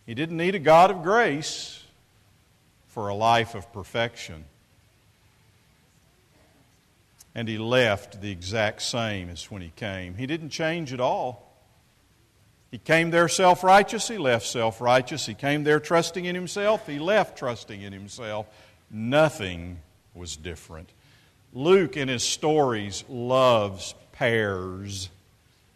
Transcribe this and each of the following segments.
He didn't need a God of grace for a life of perfection. And he left the exact same as when he came. He didn't change at all. He came there self-righteous, he left self-righteous. He came there trusting in himself, he left trusting in himself. Nothing was different. Luke, in his stories, loves pairs.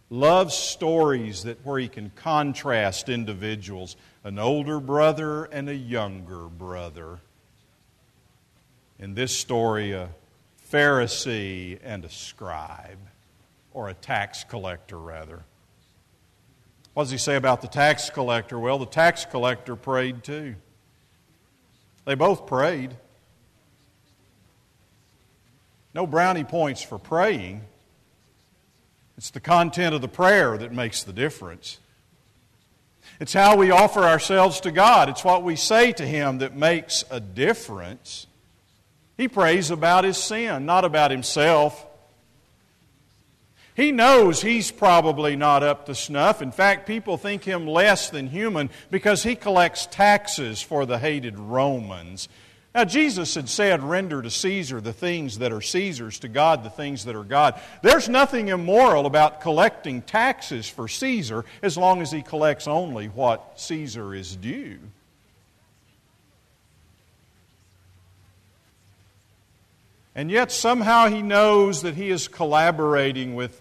Loves stories where he can contrast individuals, an older brother and a younger brother. In this story, a Pharisee and a scribe, or a tax collector rather. What does he say about the tax collector? Well, the tax collector prayed too. They both prayed. No brownie points for praying. It's the content of the prayer that makes the difference. It's how we offer ourselves to God. It's what we say to Him that makes a difference. He prays about his sin, not about himself. He knows he's probably not up to snuff. In fact, people think him less than human because he collects taxes for the hated Romans. Now, Jesus had said, render to Caesar the things that are Caesar's, to God the things that are God. There's nothing immoral about collecting taxes for Caesar as long as he collects only what Caesar is due. And yet somehow he knows that he is collaborating with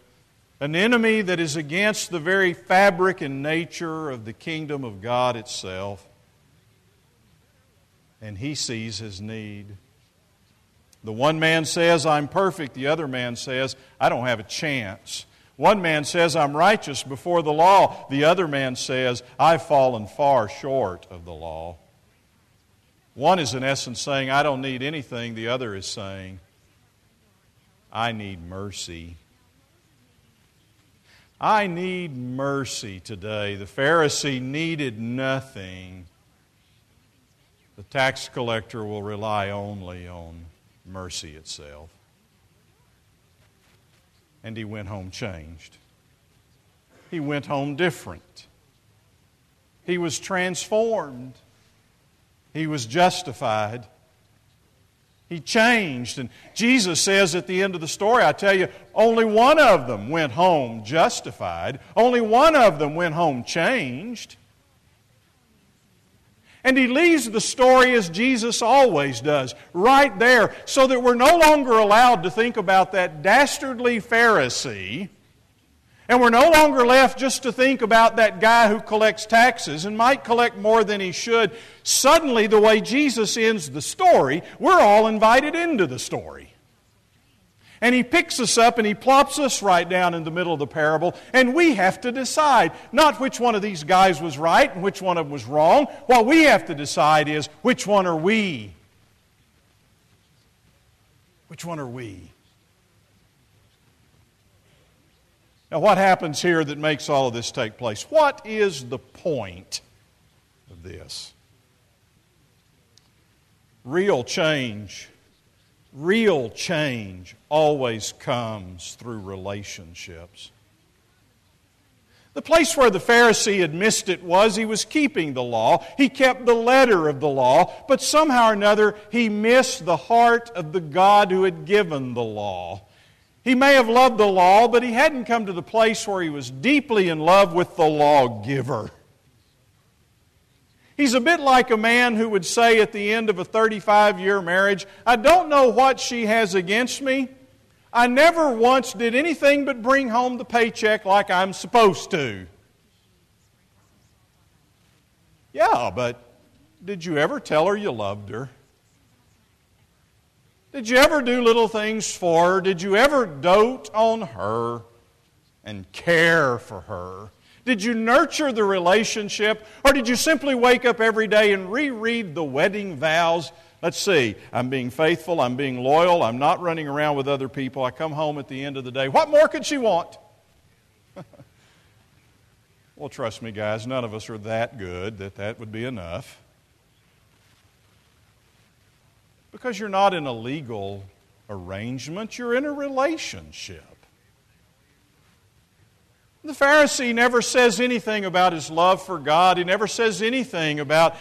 an enemy that is against the very fabric and nature of the kingdom of God itself. And he sees his need. The one man says, I'm perfect. The other man says, I don't have a chance. One man says, I'm righteous before the law. The other man says, I've fallen far short of the law. One is in essence saying, I don't need anything. The other is saying, I need mercy. I need mercy today. The Pharisee needed nothing. The tax collector will rely only on mercy itself. And he went home changed. He went home different. He was transformed. He was justified. He changed. And Jesus says at the end of the story, I tell you, only one of them went home justified. Only one of them went home changed. And he leaves the story as Jesus always does, right there, so that we're no longer allowed to think about that dastardly Pharisee. And we're no longer left just to think about that guy who collects taxes and might collect more than he should. Suddenly, the way Jesus ends the story, we're all invited into the story. And He picks us up and He plops us right down in the middle of the parable, and we have to decide not which one of these guys was right and which one of them was wrong. What we have to decide is, which one are we? Which one are we? Now, what happens here that makes all of this take place? What is the point of this? Real change always comes through relationships. The place where the Pharisee had missed it was he was keeping the law. He kept the letter of the law, but somehow or another he missed the heart of the God who had given the law. He may have loved the law, but he hadn't come to the place where he was deeply in love with the lawgiver. He's a bit like a man who would say at the end of a 35-year marriage, I don't know what she has against me. I never once did anything but bring home the paycheck like I'm supposed to. Yeah, but did you ever tell her you loved her? Did you ever do little things for her? Did you ever dote on her and care for her? Did you nurture the relationship? Or did you simply wake up every day and reread the wedding vows? Let's see, I'm being faithful, I'm being loyal, I'm not running around with other people, I come home at the end of the day. What more could she want? Well, trust me, guys, none of us are that good that would be enough. Because you're not in a legal arrangement, you're in a relationship. The Pharisee never says anything about his love for God. He never says anything about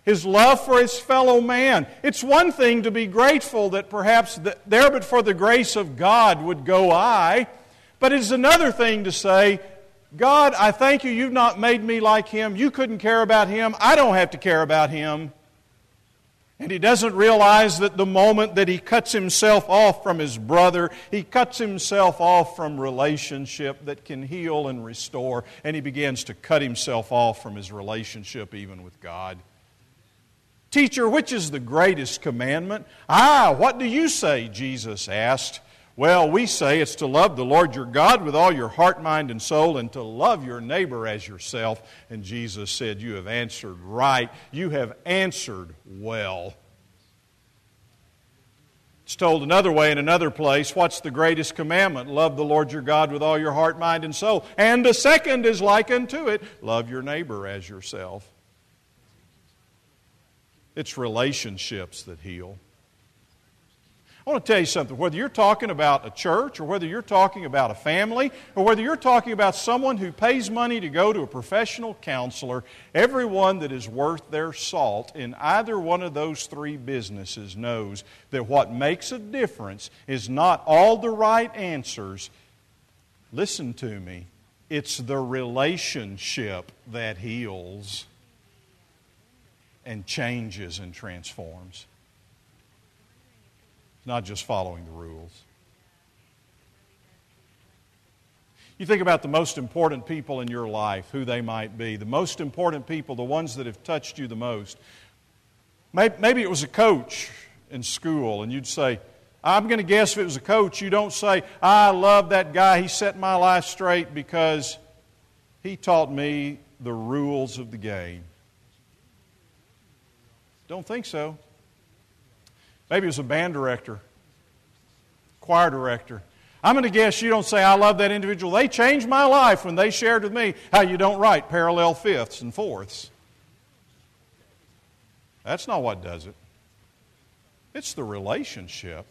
his love for his fellow man. It's one thing to be grateful that perhaps there but for the grace of God would go I, but it's another thing to say, God, I thank you, you've not made me like him. You couldn't care about him. I don't have to care about him. And he doesn't realize that the moment that he cuts himself off from his brother, he cuts himself off from relationship that can heal and restore, and he begins to cut himself off from his relationship even with God. Teacher, which is the greatest commandment? What do you say? Jesus asked. Well, we say it's to love the Lord your God with all your heart, mind, and soul, and to love your neighbor as yourself. And Jesus said, you have answered right. You have answered well. It's told another way in another place, what's the greatest commandment? Love the Lord your God with all your heart, mind, and soul. And the second is like unto it, love your neighbor as yourself. It's relationships that heal. I want to tell you something. Whether you're talking about a church or whether you're talking about a family or whether you're talking about someone who pays money to go to a professional counselor, everyone that is worth their salt in either one of those three businesses knows that what makes a difference is not all the right answers. Listen to me. It's the relationship that heals and changes and transforms. Not just following the rules. You think about the most important people in your life, who they might be. The most important people, the ones that have touched you the most. Maybe it was a coach in school, and you'd say, I'm going to guess if it was a coach, you don't say, I love that guy, he set my life straight because he taught me the rules of the game. Don't think so. Maybe it was a band director, choir director. I'm going to guess you don't say, I love that individual. They changed my life when they shared with me how you don't write parallel fifths and fourths. That's not what does it. It's the relationship.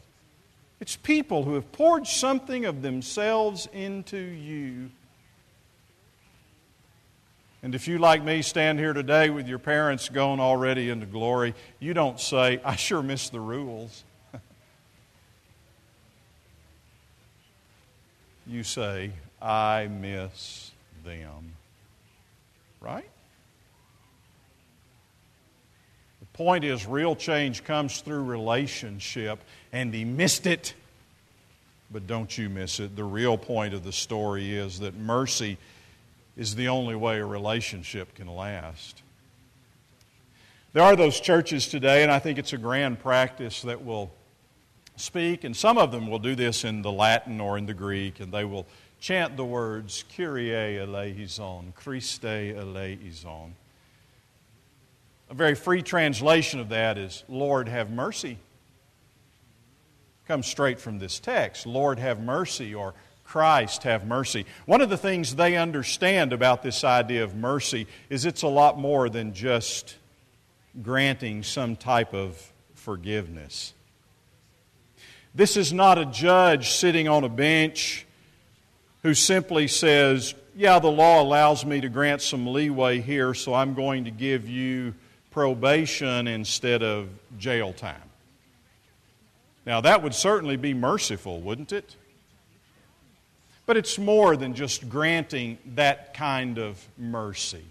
It's people who have poured something of themselves into you. And if you, like me, stand here today with your parents gone already into glory, you don't say, I sure miss the rules. You say, I miss them. Right? The point is, real change comes through relationship, and he missed it. But don't you miss it. The real point of the story is that mercy is the only way a relationship can last. There are those churches today, and I think it's a grand practice, that will speak, and some of them will do this in the Latin or in the Greek, and they will chant the words, Kyrie eleison, Christe eleison. A very free translation of that is, Lord, have mercy. Comes straight from this text, Lord, have mercy, or Christ, have mercy. One of the things they understand about this idea of mercy is it's a lot more than just granting some type of forgiveness. This is not a judge sitting on a bench who simply says, yeah, the law allows me to grant some leeway here, so I'm going to give you probation instead of jail time. Now, that would certainly be merciful, wouldn't it? But it's more than just granting that kind of mercy.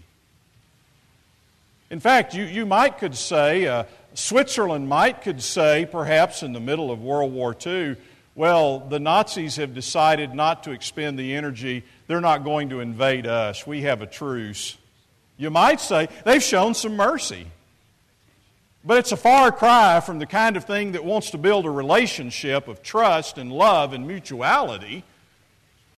In fact, you might could say, Switzerland could say, perhaps in the middle of World War II, well, the Nazis have decided not to expend the energy. They're not going to invade us. We have a truce. You might say, they've shown some mercy. But it's a far cry from the kind of thing that wants to build a relationship of trust and love and mutuality